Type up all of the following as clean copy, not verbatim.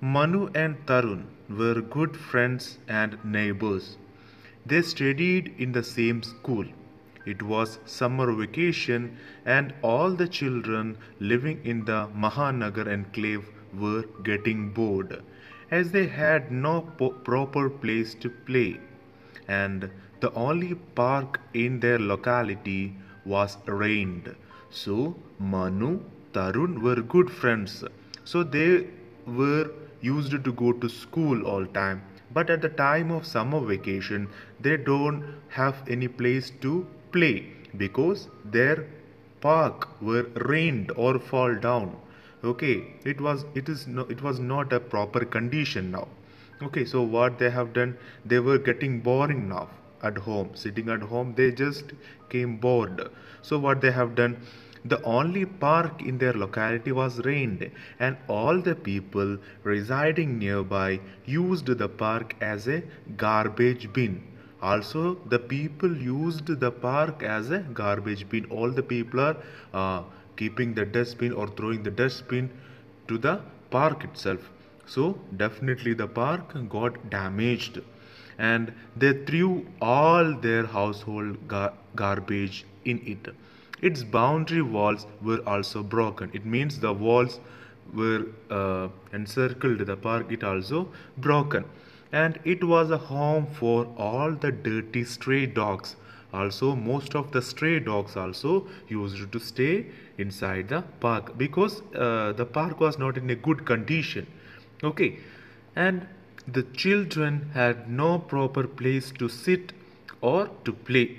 Manu and Tarun were good friends and neighbors. They studied in the same school. It was summer vacation, and all the children living in the Mahanagar enclave were getting bored, as they had no proper place to play, and the only park in their locality was rained. So Manu, Tarun were good friends. So they were used to go to school all time. But at the time of summer vacation, they don't have any place to play because their park were rained or fall down. Okay, it was not a proper condition now. Okay, so what they have done, they were getting boring now at home, sitting at home, they just came bored. So what they have done, the only park in their locality was rained, and all the people residing nearby used the park as a garbage bin. Also, the people used the park as a garbage bin. All the people are keeping the dustbin or throwing the dustbin to the park itself. So, definitely the park got damaged, and they threw all their household garbage in it. Its boundary walls were also broken. It means the walls were encircled the park, it also broken, and it was a home for all the dirty stray dogs. Also, most of the stray dogs also used to stay inside the park because the park was not in a good condition. Okay, and the children had no proper place to sit or to play.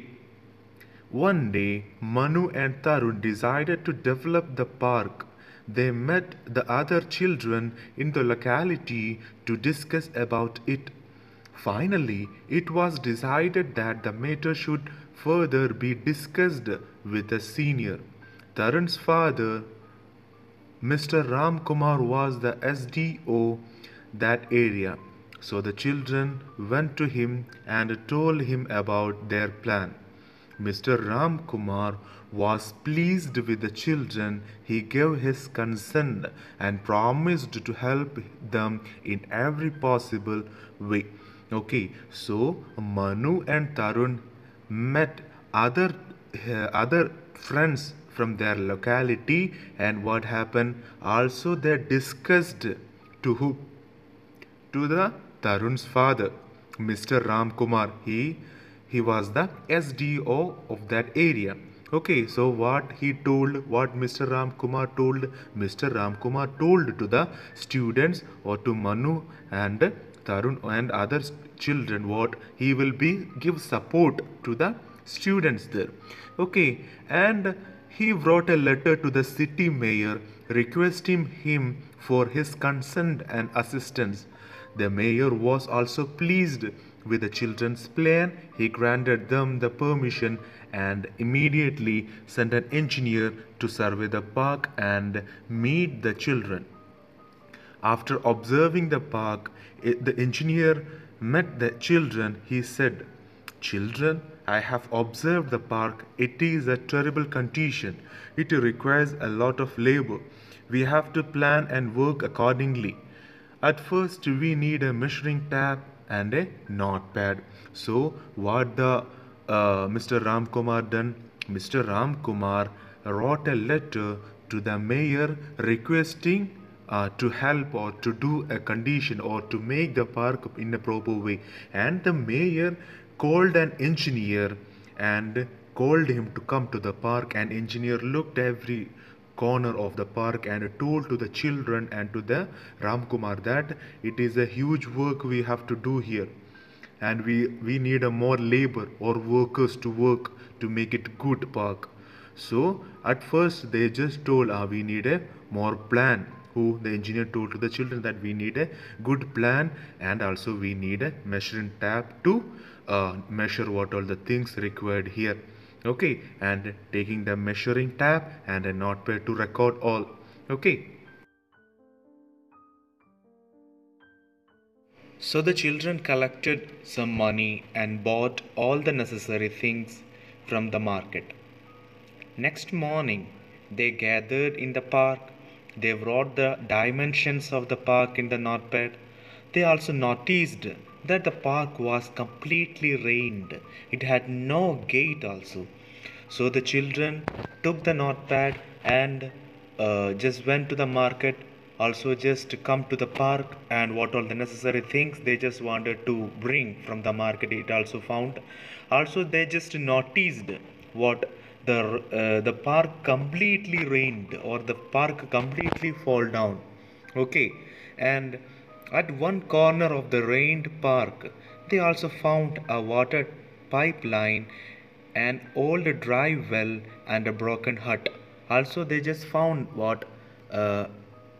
One day, Manu and Tarun decided to develop the park. They met the other children in the locality to discuss about it. Finally, it was decided that the matter should further be discussed with the senior. Tarun's father, Mr. Ram Kumar, was the SDO that area. So the children went to him and told him about their plan. Mr. Ram Kumar was pleased with the children. He gave his consent and promised to help them in every possible way. Okay, so Manu and Tarun met other friends from their locality, and what happened? Also, they discussed to who? To the Tarun's father, Mr. Ram Kumar. He was the SDO of that area. Okay, so what Mr. Ram Kumar told, Mr. Ram Kumar told to the students or to Manu and Tarun and other children what he will be give support to the students there. Okay, and he wrote a letter to the city mayor requesting him for his consent and assistance. The mayor was also pleased with the children's plan. He granted them the permission and immediately sent an engineer to survey the park and meet the children. After observing the park, the engineer met the children. He said, "Children, I have observed the park. It is a terrible condition. It requires a lot of labor. We have to plan and work accordingly. At first, we need a measuring tape and a notepad." So, what the Mr. Ram Kumar done? Mr. Ram Kumar wrote a letter to the mayor requesting to help or to do a condition or to make the park in a proper way. And the mayor called an engineer and called him to come to the park. And engineer looked every corner of the park and told to the children and to the Ram Kumar that it is a huge work we have to do here, and we need a more labor or workers to work to make it good park. So at first they just told we need a more plan. Who the engineer told to the children that we need a good plan, and also we need a measuring tape to measure what all the things required here. Okay, and taking the measuring tape and a notepad to record all. Okay, so the children collected some money and bought all the necessary things from the market. Next morning, they gathered in the park They wrote the dimensions of the park in the notepad. They also noticed that the park was completely rained. It had no gate also. So the children took the notepad and just went to the market, also just come to the park, and what all the necessary things they just wanted to bring from the market it also found. Also they just noticed what the park completely rained, or the park completely fall down. Okay, and at one corner of the rained park they also found a water pipeline, an old dry well, and a broken hut. Also they just found what uh,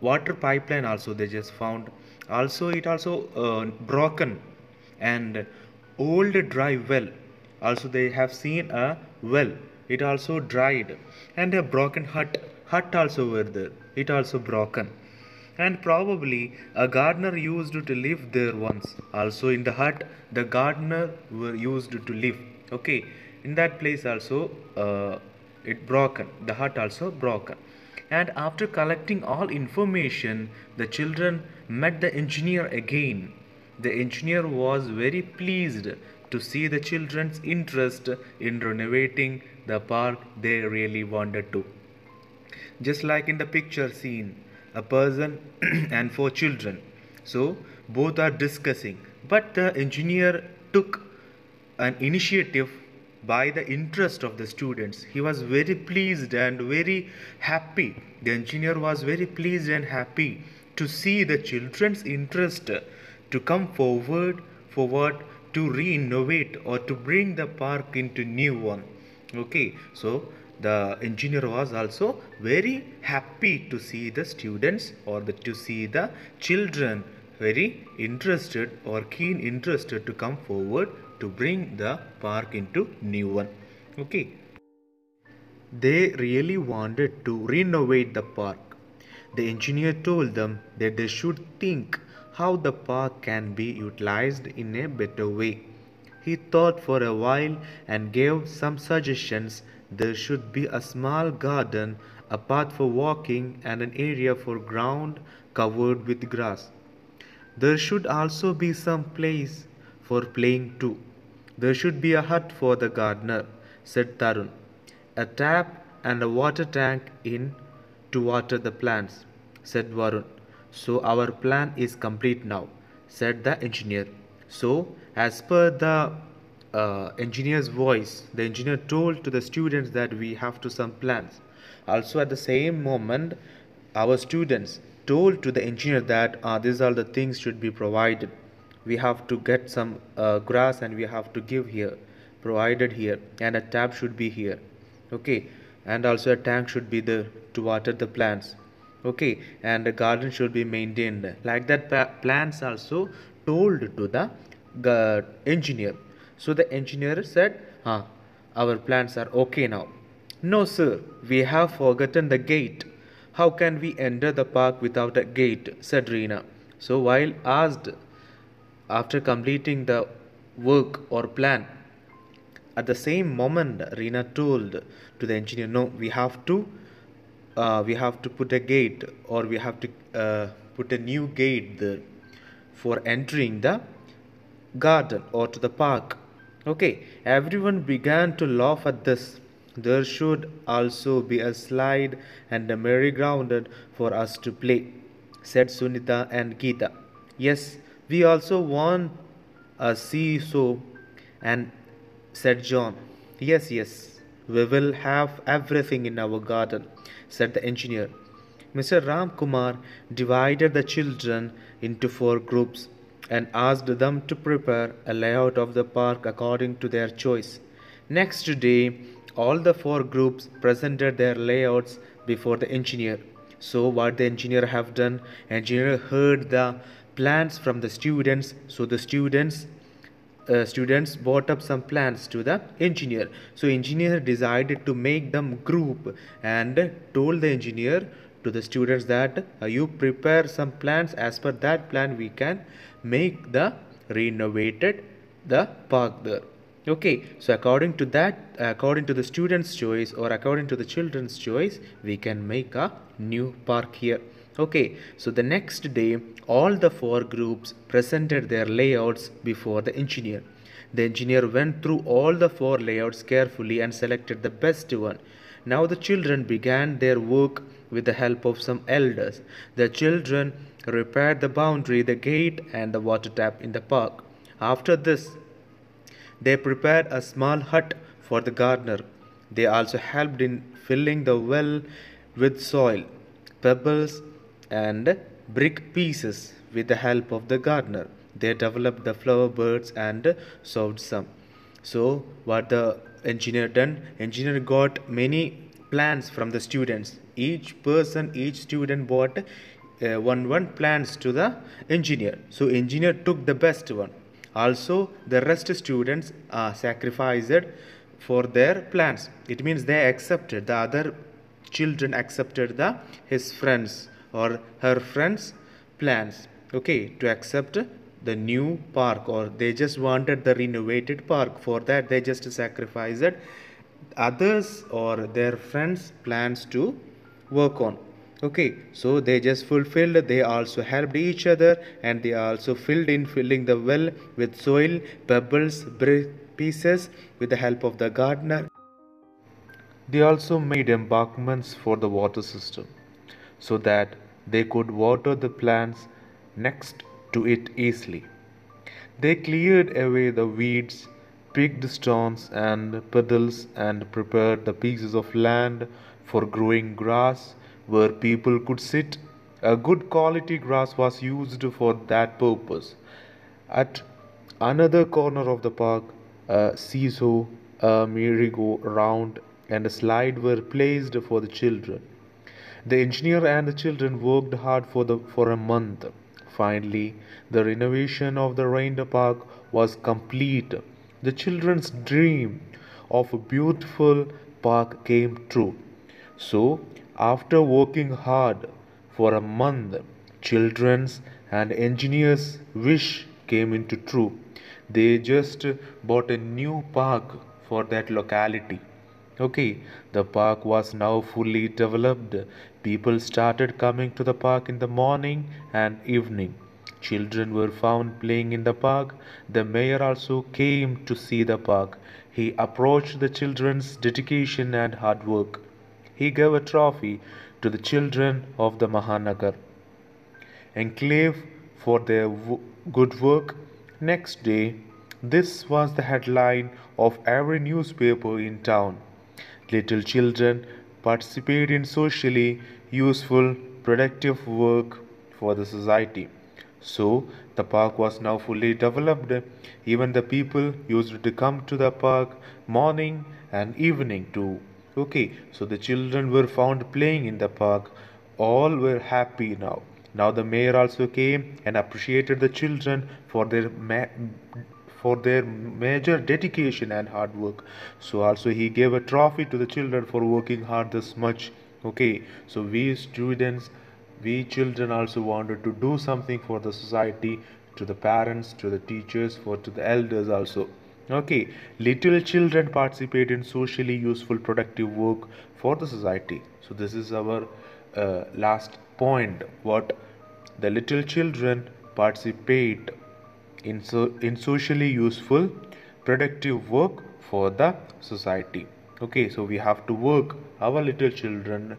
water pipeline also they just found. Also it also broken, and old dry well. Also they have seen a well, it also dried, and a broken hut also were there, it also broken. And probably a gardener used to live there once. Also in the hut the gardener were used to live. Okay, in that place also it broken, the hut also broken. And after collecting all information, the children met the engineer again. The engineer was very pleased to see the children's interest in renovating the park they really wanted to. Just like in the picture seen, a person and four children. So both are discussing, but the engineer took an initiative by the interest of the students. He was very pleased and very happy. The engineer was very pleased and happy to see the children's interest to come forward for what, to re-innovate or to bring the park into new one. Okay, so the engineer was also very happy to see the students, or to see the children very interested or keen interested to come forward to bring the park into new one. Okay, they really wanted to renovate the park. The engineer told them that they should think how the park can be utilized in a better way. He thought for a while and gave some suggestions. There should be a small garden, a path for walking, and an area for ground covered with grass. There should also be some place for playing too. There should be a hut for the gardener, said Tarun. A tap and a water tank in to water the plants, said Varun. So our plan is complete now, said the engineer. So, as per the engineer's voice, the engineer told to the students that we have to some plans. Also, at the same moment, our students told to the engineer that these are the things should be provided. We have to get some grass and we have to give here, provided here, and a tap should be here. Okay, and also a tank should be there to water the plants. Okay, and the garden should be maintained like that. Plants also told to the engineer. So the engineer said, our plans are okay now. No, sir, we have forgotten the gate. How can we enter the park without a gate? Said Reena. So, while asked after completing the work or plan, at the same moment, Reena told to the engineer, "No, we have to put a gate, or we have to put a new gate there for entering the garden or to the park." Okay, everyone began to laugh at this. There should also be a slide and a merry-go-round for us to play, said Sunita and Geeta. Yes, we also want a see-saw, and said John. Yes, yes, we will have everything in our garden, said the engineer. Mr. Ram Kumar divided the children into four groups and asked them to prepare a layout of the park according to their choice. Next day, all the four groups presented their layouts before the engineer. So what the engineer have done, engineer heard the plans from the students. So the students brought up some plans to the engineer. So engineer decided to make them group and told the engineer to the students that you prepare some plans. As per that plan, we can make the renovated the park there. Okay, so according to that, according to the students' choice or according to the children's choice, we can make a new park here. Okay, so the next day, all the four groups presented their layouts before the engineer. The engineer went through all the four layouts carefully and selected the best one. Now the children began their work with the help of some elders. The children repaired the boundary, the gate, and the water tap in the park. After this, they prepared a small hut for the gardener. They also helped in filling the well with soil, pebbles, and brick pieces with the help of the gardener. They developed the flower beds and sowed some. So what the engineer done? Engineer got many plants from the students. Each student bought one plants to the engineer. So engineer took the best one. Also, the rest students sacrificed for their plans. It means they accepted, the other children accepted the his friends or her friends plans, okay, to accept the new park, or they just wanted the renovated park. For that they just sacrificed others or their friends plans to work on. Okay, so they just fulfilled, they also helped each other, and they also filling the well with soil, pebbles, brick pieces with the help of the gardener. They also made embankments for the water system so that they could water the plants next to it easily. They cleared away the weeds, picked stones and puddles, and prepared the pieces of land for growing grass where people could sit. A good quality grass was used for that purpose. At another corner of the park, a seesaw, a merry-go-round, and a slide were placed for the children. The engineer and the children worked hard for a month. Finally, the renovation of the reindeer park was complete. The children's dream of a beautiful park came true. So, after working hard for a month, children's and engineers' wish came into true. They just bought a new park for that locality. Okay, the park was now fully developed. People started coming to the park in the morning and evening. Children were found playing in the park. The mayor also came to see the park. He approached the children's dedication and hard work. He gave a trophy to the children of the Mahanagar enclave for their good work. Next day, this was the headline of every newspaper in town. Little children participate in socially useful, productive work for the society. So, the park was now fully developed. Even the people used to come to the park morning and evening too. Okay, so the children were found playing in the park. All were happy now. Now the mayor also came and appreciated the children for their major dedication and hard work. So also he gave a trophy to the children for working hard this much. Okay, so we children also wanted to do something for the society, to the parents, to the teachers, to the elders also. Okay, little children participate in socially useful productive work for the society. So this is our last point, what the little children participate in socially useful productive work for the society. Okay, so we have to work, our little children,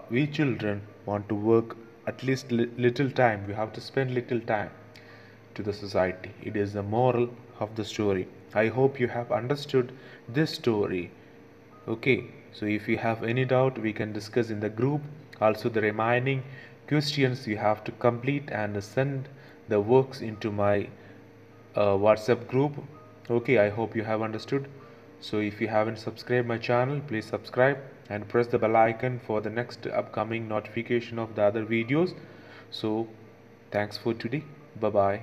we children want to work at least little time, we have to spend little time to the society. It is the moral of the story. I hope you have understood this story. Okay, so if you have any doubt, we can discuss in the group. Also, the remaining questions you have to complete and send the works into my WhatsApp group. Okay, I hope you have understood. So if you haven't subscribed my channel, please subscribe and press the bell icon for the next upcoming notification of the other videos. So thanks for today. Bye bye.